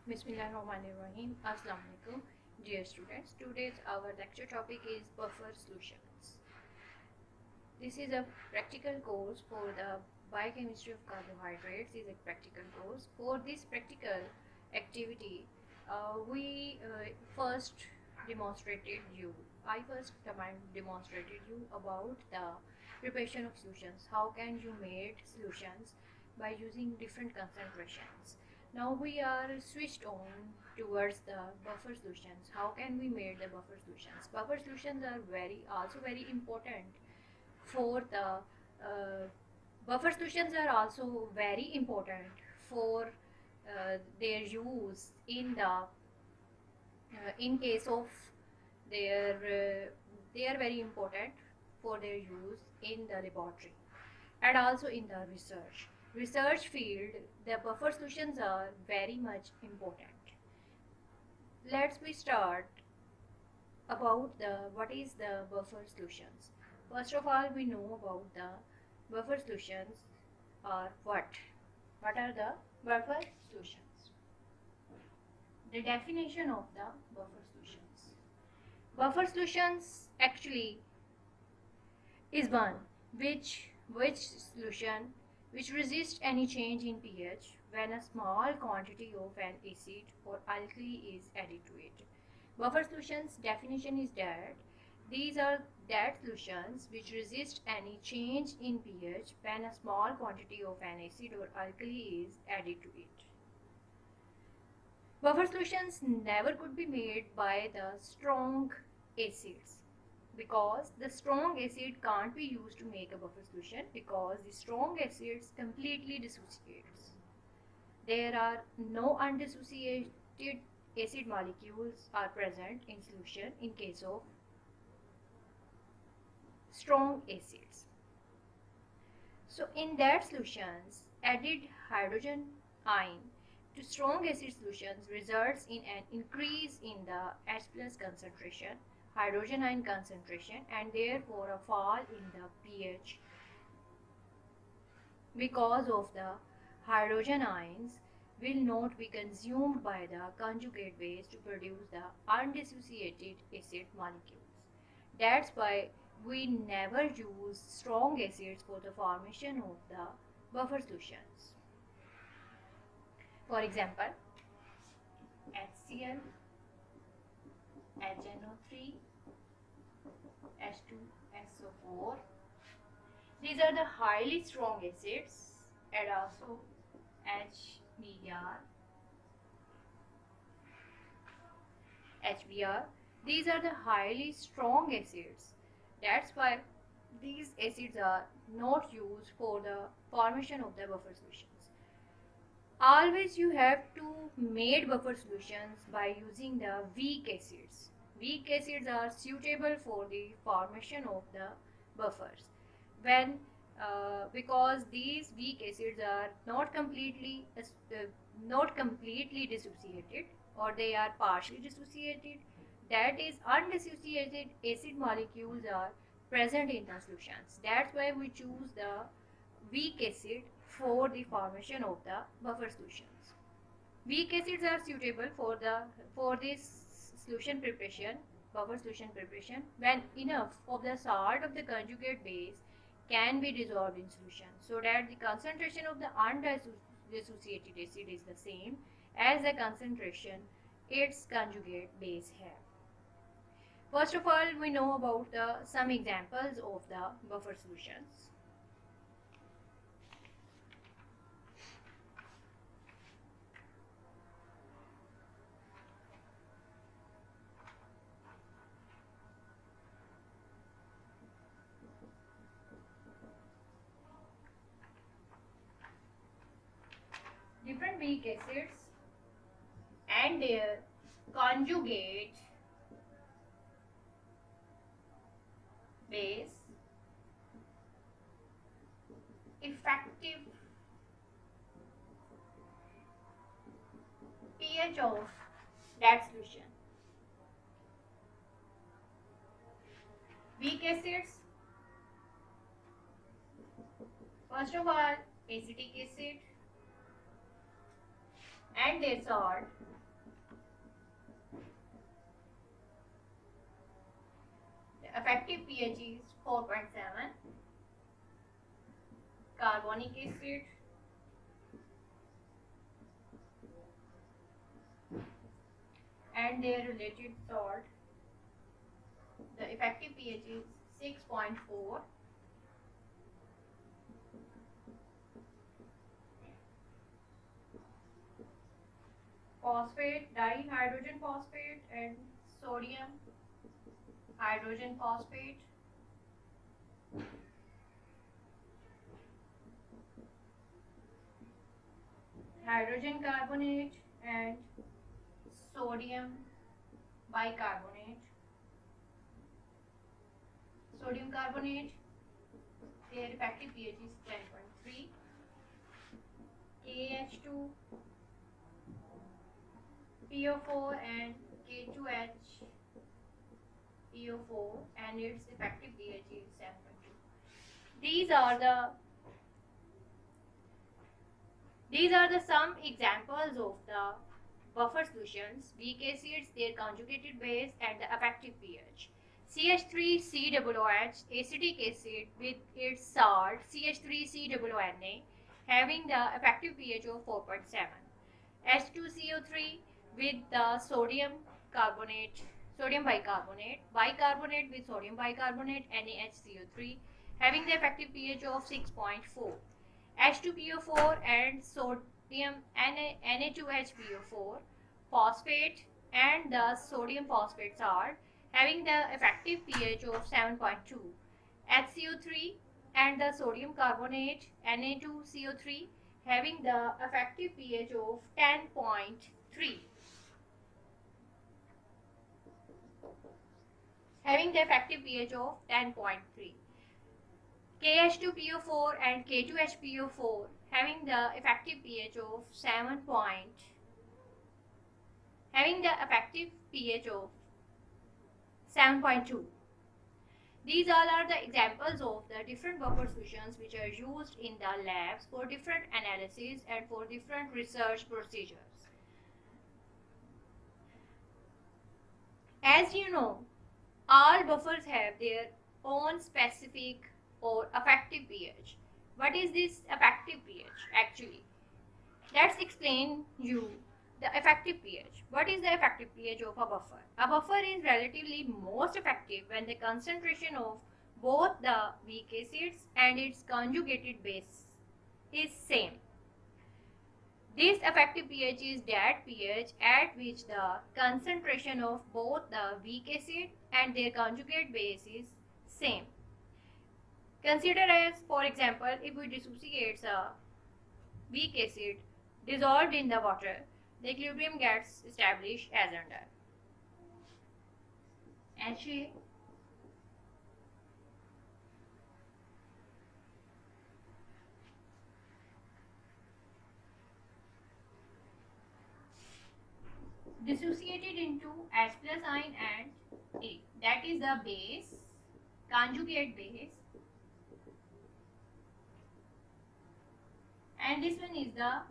Bismillahirrahmanirrahim. Assalamu alaikum, dear students. Today's our lecture topic is buffer solutions. This is a practical course for the biochemistry of carbohydrates. Is a practical course. For this practical activity, we first demonstrated you. I first demonstrated you about the preparation of solutions. How can you make solutions by using different concentrations? Now we are switched on towards the buffer solutions. How can we make the buffer solutions? Buffer solutions are very important for the buffer solutions are also very important for their use in the in case of their they are very important for their use in the laboratory and also in the research field. The buffer solutions are very much important. Let's we start about the what is the buffer solutions. First of all, we know about the buffer solutions are what are the buffer solutions. The definition of the buffer solutions. Buffer solutions actually is one which solution which resists any change in pH when a small quantity of an acid or alkali is added to it. Buffer solutions definition is that these are that solutions which resist any change in pH when a small quantity of an acid or alkali is added to it. Buffer solutions never could be made by the strong acids because the strong acid can't be used to make a buffer solution because the strong acids completely dissociates. There are no undissociated acid molecules are present in solution in case of strong acids. So in that solutions, added hydrogen ion to strong acid solutions results in an increase in the H plus concentration, hydrogen ion concentration, and therefore a fall in the pH because of the hydrogen ions will not be consumed by the conjugate base to produce the undissociated acid molecules. That's why we never use strong acids for the formation of the buffer solutions. For example, HCl, HNO3, H2SO4. These are the highly strong acids, and also HBr. These are the highly strong acids. That's why these acids are not used for the formation of the buffer solutions. Always you have to make buffer solutions by using the weak acids. Weak acids are suitable for the formation of the buffers when because these weak acids are not completely dissociated, or they are partially dissociated. That is, undissociated acid molecules are present in the solutions. That's why we choose the weak acid for the formation of the buffer solutions. Weak acids are suitable for this solution preparation, buffer solution preparation, when enough of the salt of the conjugate base can be dissolved in solution, so that the concentration of the undissociated acid is the same as the concentration its conjugate base have. First of all, we know about some examples of the buffer solutions. Different weak acids and their conjugate base, effective pH of that solution. Weak acids, first of all, acetic acid and their salt effective pH is 4.7. Carbonic acid, and their related salt. The effective pH is 6.4. Phosphate, dihydrogen phosphate, and sodium hydrogen phosphate. Hydrogen carbonate and sodium bicarbonate. Sodium carbonate, their effective pH is 10.3. KH2, PO4 and K2H PO4, and its effective pH is 7.2. These are the some examples of the buffer solutions: weak acids, their conjugated base, and the effective pH. CH3COOH, acetic acid with its salt CH3COONA, having the effective pH of 4.7. H2CO3 with the sodium carbonate, sodium bicarbonate, bicarbonate with sodium bicarbonate, NaHCO3, having the effective pH of 6.4. H2PO4 and sodium Na2HPO4, phosphate and the sodium phosphate salt, having the effective pH of 7.2. HCO3 and the sodium carbonate Na2CO3, having the effective pH of 10.3. Having the effective pH of 10.3. KH2PO4 and K2HPO4, having the effective pH of 7. Having the effective pH of 7.2. These all are the examples of the different buffer solutions which are used in the labs for different analyses and for different research procedures. As you know, all buffers have their own specific or effective pH. What is this effective pH actually? Let's explain you the effective pH. What is the effective pH of a buffer? A buffer is relatively most effective when the concentration of both the weak acids and its conjugated base is same. This effective pH is that pH at which the concentration of both the weak acid and their conjugate base is same. Consider as, for example, if we dissociate a weak acid dissolved in the water, the equilibrium gets established as under HA dissociated into H plus ion and A. That is the base, conjugate base, and this one is the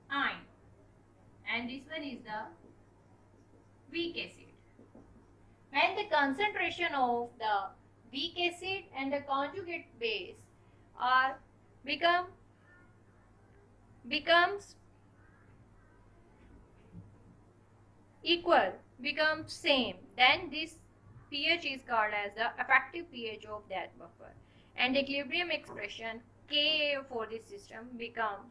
ion, and this one is the weak acid. When the concentration of the weak acid and the conjugate base are becomes equal, becomes same, then this pH is called as the effective pH of that buffer, and the equilibrium expression Ka for this system becomes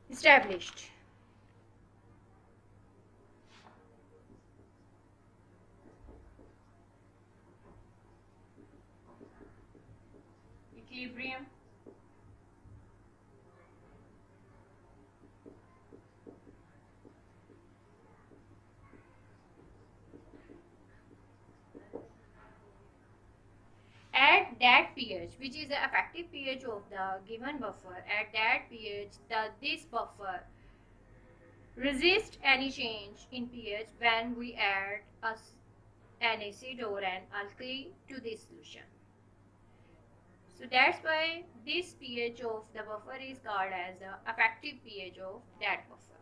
established. Equilibrium at that pH, which is the effective pH of the given buffer, at that pH this buffer resists any change in pH when we add an acid or an alkali to this solution. So that's why this pH of the buffer is called as the effective pH of that buffer.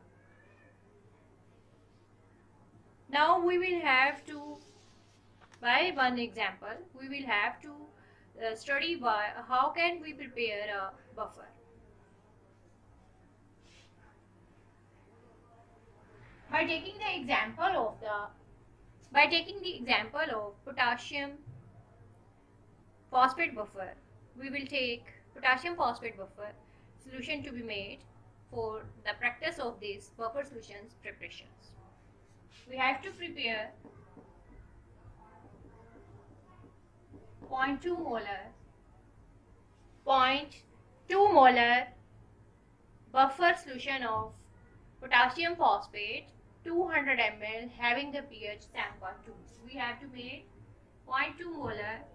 Now we will have to, by one example, we will have to study how can we prepare a buffer. By taking the example of potassium phosphate buffer, we will take potassium phosphate buffer solution to be made for the practice of these buffer solutions preparations. We have to prepare 0.2 molar buffer solution of potassium phosphate 200 ml having the pH 7.2. We have to make 0.2 molar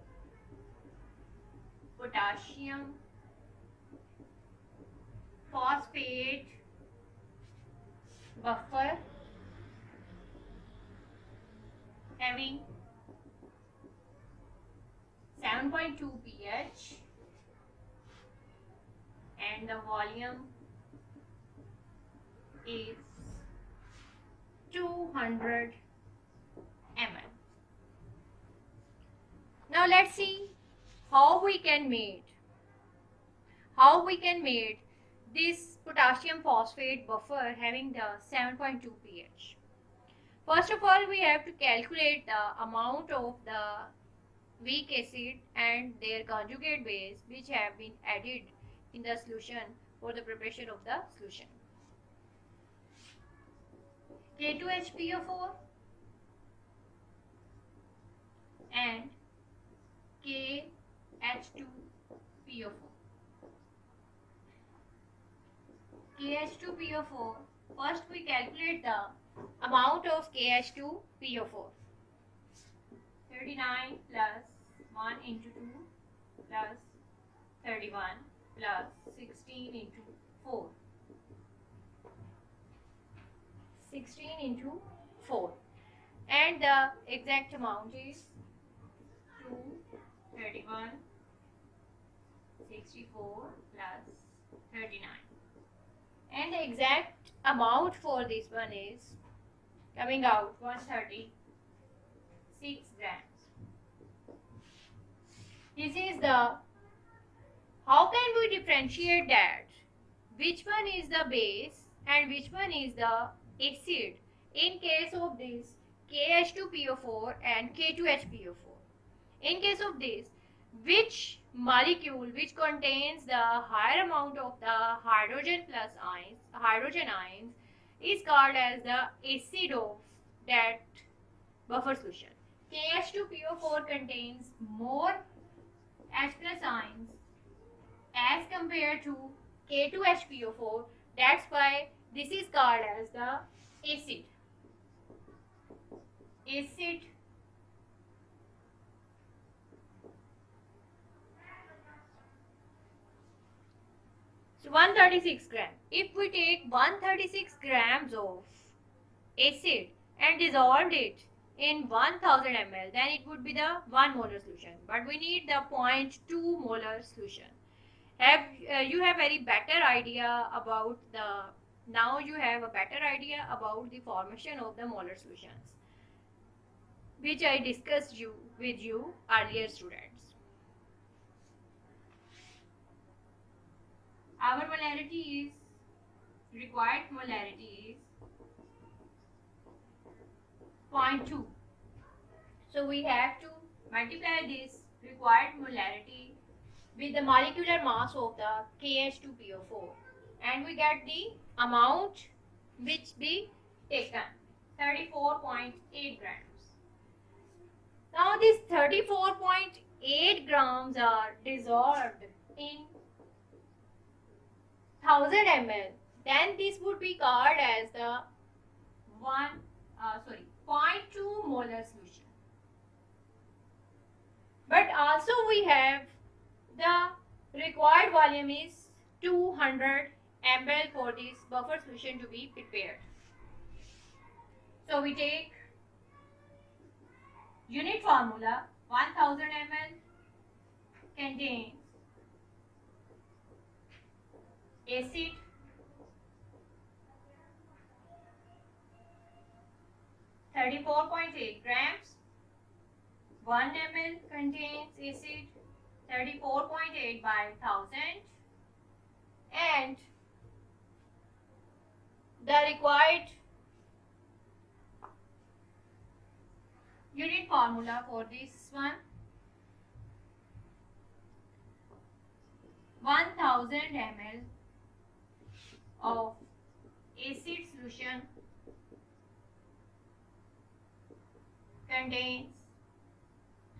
potassium phosphate buffer having 7.2 pH and the volume is 200 ml. Now let's see how we can make this potassium phosphate buffer having the 7.2 pH. First of all, we have to calculate the amount of the weak acid and their conjugate base which have been added in the solution for the preparation of the solution. K2HPO4 and KH2PO4. KH2PO4, first we calculate the amount of KH2PO4. 39 plus 1 into 2 plus 31 plus 16 into 4. 16 into 4. And the exact amount is 2, 31, 64 plus 39. And the exact amount for this one is coming out 136 grams. This is the, how can we differentiate that? Which one is the base and which one is the acid in case of this KH2PO4 and K2HPO4? In case of this, which molecule which contains the higher amount of the hydrogen ions is called as the acid of that buffer solution. KH2PO4 contains more H plus ions as compared to K2HPO4. That's why this is called as the acid. So 136 grams. If we take 136 grams of acid and dissolved it in 1000 ml, then it would be the 1 molar solution. But we need the 0.2 molar solution. You have very better idea about the, now you have a better idea about the formation of the molar solutions, which I discussed with you earlier, students. Our required molarity is 0.2. So we have to multiply this required molarity with the molecular mass of the KH2PO4 and we get the amount which be taken, 34.8 grams. Now these 34.8 grams are dissolved in 1000 ml, then this would be called as the 0.2 molar solution. But also we have the required volume is 200 ml for this buffer solution to be prepared. So we take unit formula. 1000 ml contains acid, 34.8 grams. 1 ml contains acid 34.8 by 1000, and the required unit formula for this one: 1000 ml of acid solution contains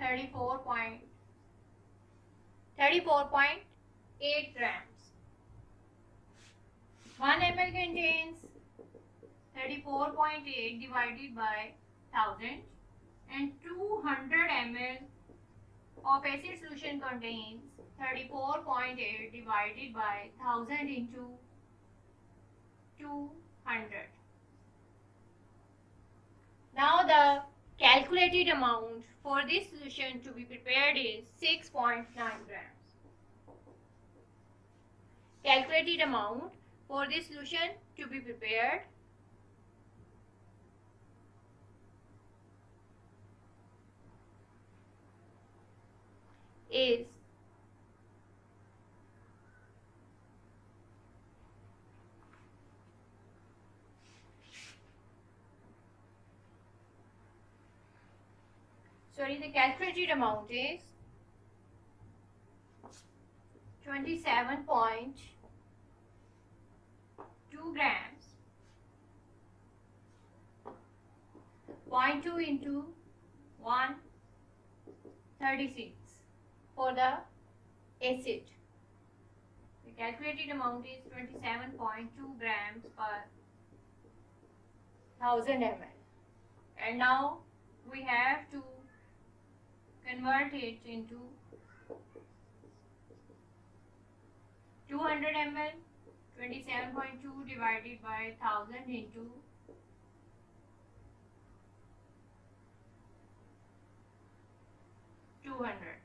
34.8 grams. 1 ml contains 34.8 divided by 1000, and 200 ml of acid solution contains 34.8 divided by 1000 into 200. Now the calculated amount for this solution to be prepared is 6.9 grams. Calculated amount for this solution to be prepared is 27.2 grams. 0.2 into 136 for the acid. The calculated amount is 27.2 grams per 1000 ml. And now we have to convert it into 200 ml. 27.2 divided by 1000 into 200.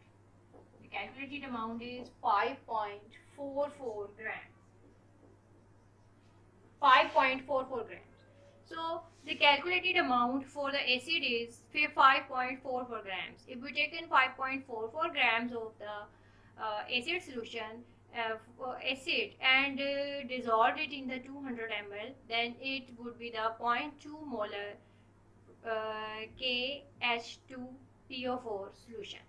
The calculated amount is 5.44 grams. 5.44 grams. So the calculated amount for the acid is 5.44 grams. If we taken 5.44 grams of the acid solution acid and dissolved it in the 200 ml, then it would be the 0.2 molar KH2PO4 solution.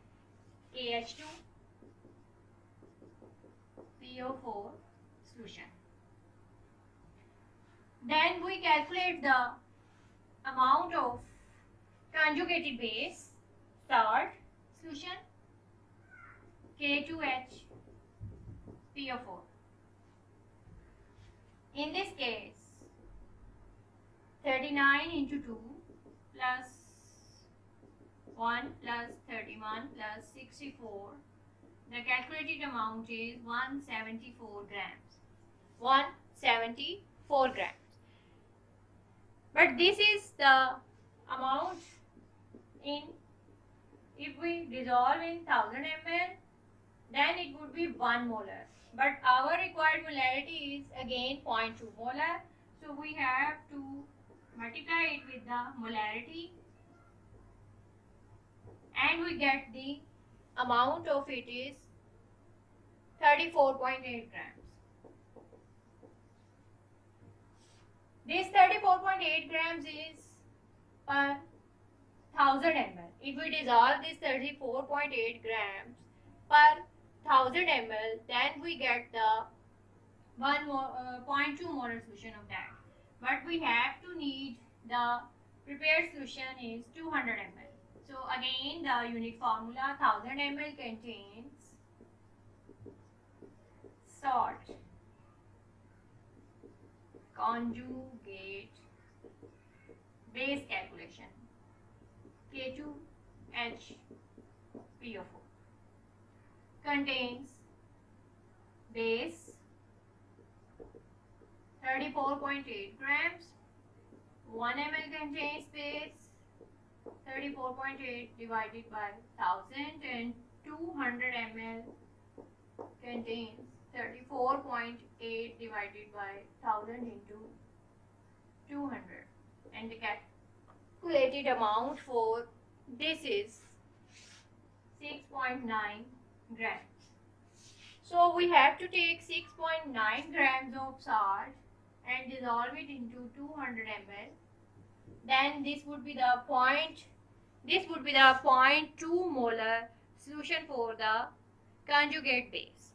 KH2PO4 solution. Then we calculate the amount of conjugated base salt solution K2H-PO4. In this case, 39 into 2 plus 1 plus 31 plus 64. The calculated amount is 174 grams. 174 grams. But this is the amount if we dissolve in 1000 ml, then it would be 1 molar. But our required molarity is again 0.2 molar. So we have to multiply it with the molarity, and we get the amount of it is 34.8 grams. This 34.8 grams is per 1000 ml. If we dissolve this 34.8 grams per 1000 ml, then we get the 0.2 molar solution of that. But we have to need the prepared solution is 200 ml. So again the unit formula: 1000 ml contains salt conjugate base calculation K2H-PO4 contains base 34.8 grams. 1 ml contains base 34.8 divided by 1000, and 200 ml contains 34.8 divided by 1000 into 200, and the calculated amount for this is 6.9 grams. So we have to take 6.9 grams of salt and dissolve it into 200 ml. Then this would be the 0.2 molar solution for the conjugate base.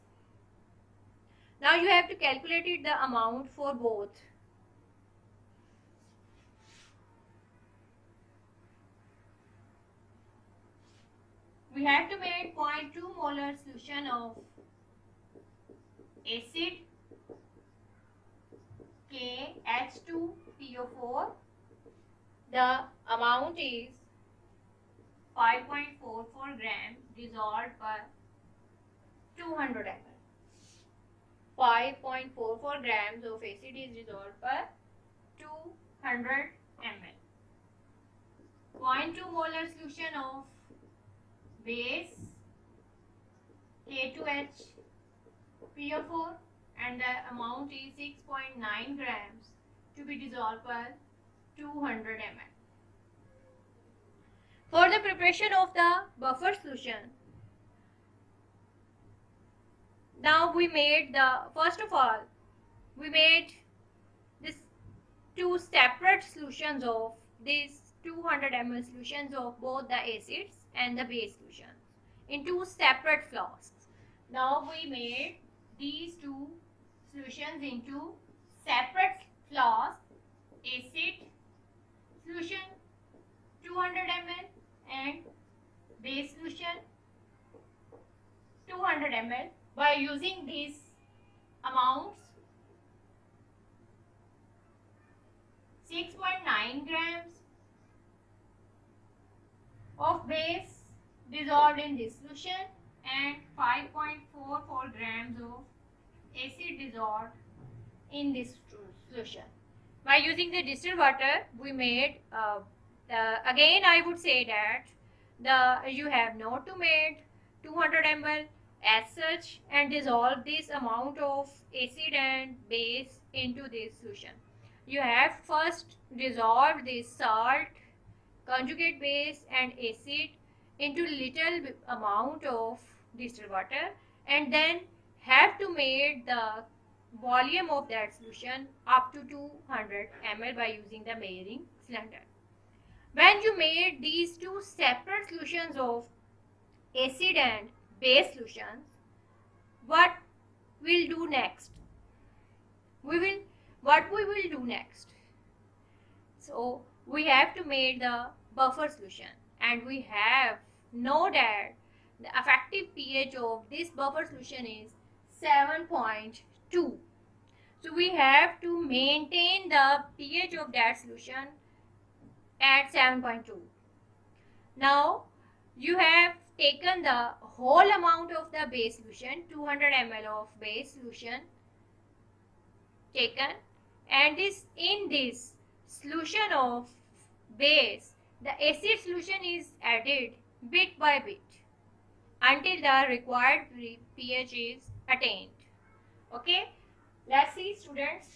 Now you have to calculate the amount for both. We have to make 0.2 molar solution of acid KH2PO4. The amount is 5.44 grams dissolved per 200 ml. 5.44 grams of acid is dissolved per 200 ml. 0.2 molar solution of base K2HPO4 and the amount is 6.9 grams to be dissolved per 200 ml. For the preparation of the buffer solution, now we made first of all we made this two separate solutions of these 200 ml solutions of both the acids and the base solutions in two separate flasks. Now we made these two solutions into separate flasks, acid solution 200 ml and base solution 200 ml. By using these amounts, 6.9 grams of base dissolved in this solution and 5.44 grams of acid dissolved in this solution. By using the distilled water, we made again I would say that you have not to make 200 ml as such and dissolve this amount of acid and base into this solution. You have first dissolved this salt, conjugate base and acid into little amount of distilled water and then have to make the volume of that solution up to 200 ml by using the measuring cylinder. When you made these two separate solutions of acid and base solutions, what we'll do next? What we will do next? So we have to make the buffer solution and we have know that the effective pH of this buffer solution is 7.2. So we have to maintain the pH of that solution at 7.2. Now you have taken the whole amount of the base solution, 200 ml of base solution taken, and in this solution of base, the acid solution is added bit by bit until the required pH is attained. Okay, let's see, students.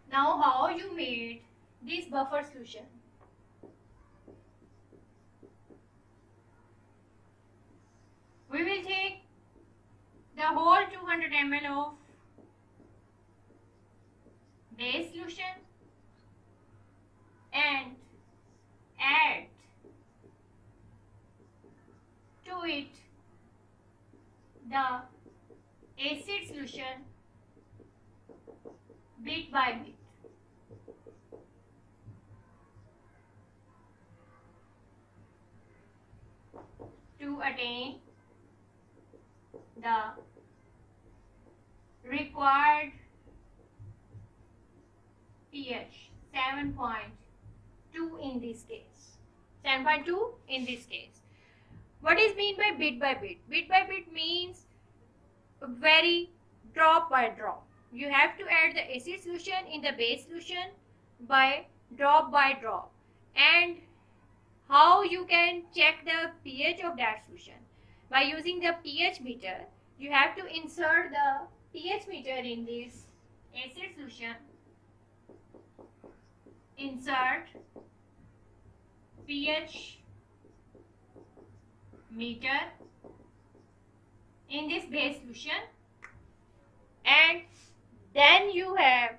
Now how you made this buffer solution? We will take the whole 200 ml of base solution and add to it the acid solution bit by bit. To attain the required pH 7.2 in this case. 7.2 in this case. What is mean by bit by bit? Bit by bit means very drop by drop. You have to add the acid solution in the base solution by drop. And how you can check the pH of that solution? By using the pH meter. You have to insert the pH meter in this acid solution insert pH meter in this base solution, and then you have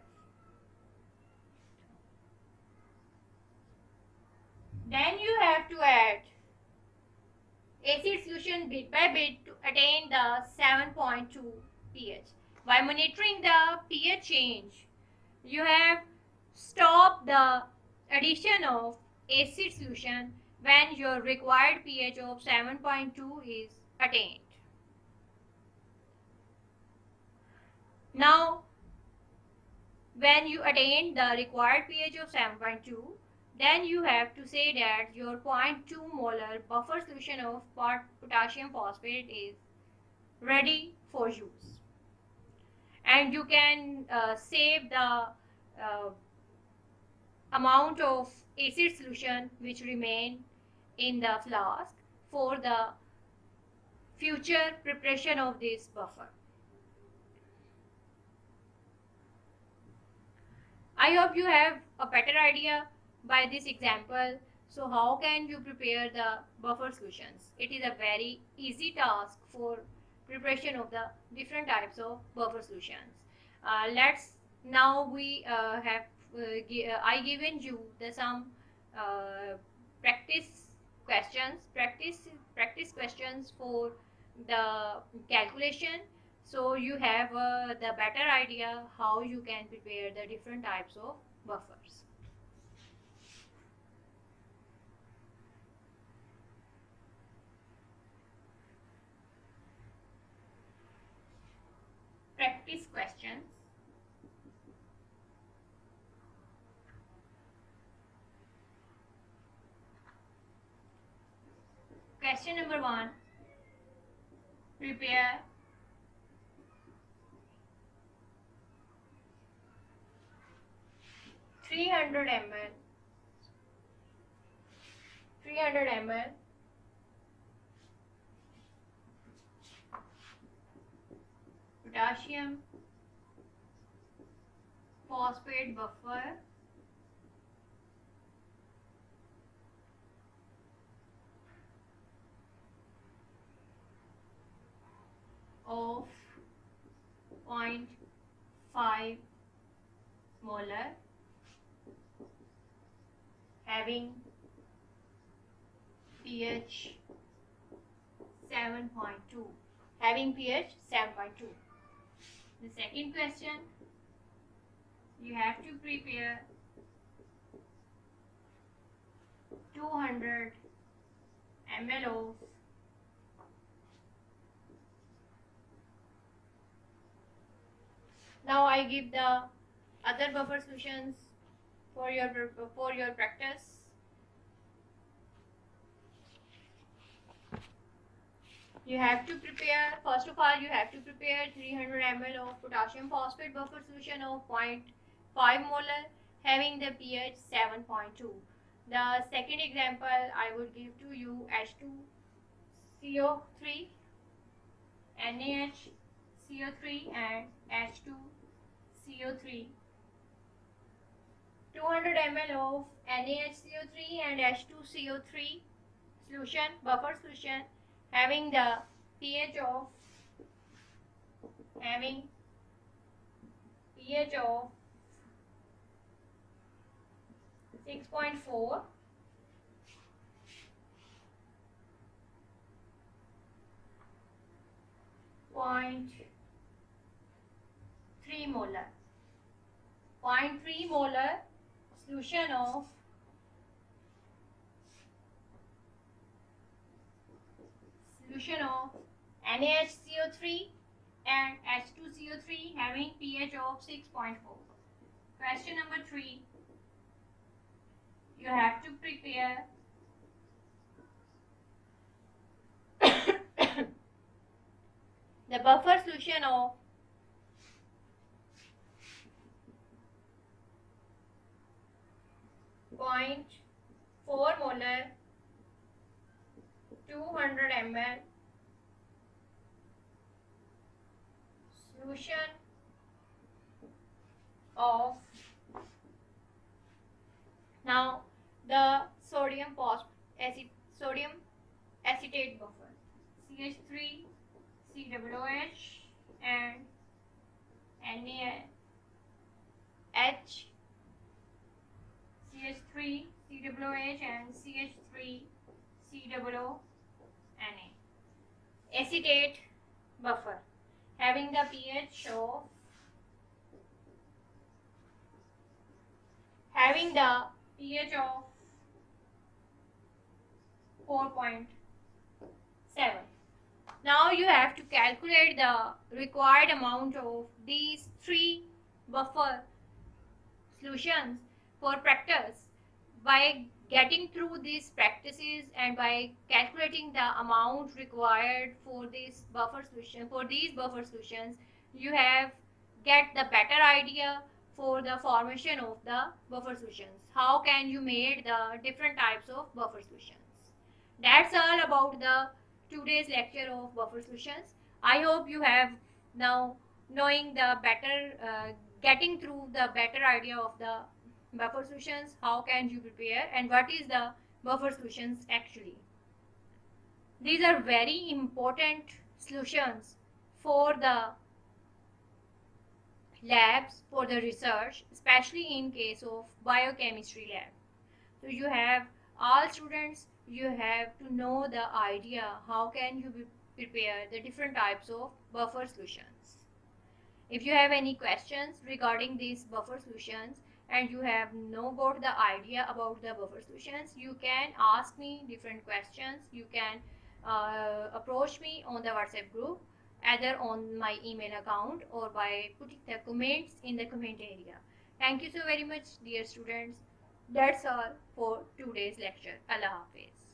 to add acid solution bit by bit to attain the 7.2 pH. By monitoring the pH change, you have stopped the addition of acid solution when your required pH of 7.2 is attained. Now, when you attain the required pH of 7.2, then you have to say that your 0.2 molar buffer solution of potassium phosphate is ready for use, and you can save the amount of acid solution which remain in the flask for the future preparation of this buffer. I hope you have a better idea by this example. So how can you prepare the buffer solutions? It is a very easy task for preparation of the different types of buffer solutions. Let's now we have I given you the some practice questions for the calculation, so you have the better idea how you can prepare the different types of buffers. Practice questions. Question number 1. Prepare 300 ml potassium phosphate buffer of 0.5 molar having pH 7.2. Having pH 7.2. The second question, you have to prepare 200 ml of now I give the other buffer solutions for your practice. You have to prepare, first of all, you have to prepare 300 ml of potassium phosphate buffer solution of 0.5 molar having the pH 7.2. The second example I would give to you H2CO3, NaHCO3 and H2CO3. 200 ml of NaHCO3 and H2CO3 solution, buffer solution having the pH of 6.4, 0.3 molar. 0.3 molar solution of NaHCO3 and H2CO3 having pH of 6.4. Question number 3. You have to prepare the buffer solution of 0.4 molar 200 ml solution of Now the sodium acetate buffer, CH3 COOH and NaH, CH3 COOH and CH3 COONA. Acetate buffer having the pH of 4.7. Now you have to calculate the required amount of these three buffer solutions for practice by getting through these practices and by calculating the amount required for these buffer solutions. You have get the better idea for the formation of the buffer solutions. How can you make the different types of buffer solutions? That's all about the today's lecture of buffer solutions. I hope you have now knowing the better, getting through the better idea of the buffer solutions, how can you prepare and what is the buffer solutions actually. These are very important solutions for the labs, for the research, especially in case of biochemistry lab. So you have all students, you have to know the idea how can you prepare the different types of buffer solutions. If you have any questions regarding these buffer solutions and you have no got the idea about the buffer solutions, you can ask me different questions. You can approach me on the WhatsApp group, either on my email account or by putting the comments in the comment area. Thank you so very much, dear students. That's all for today's lecture. Allah Hafiz.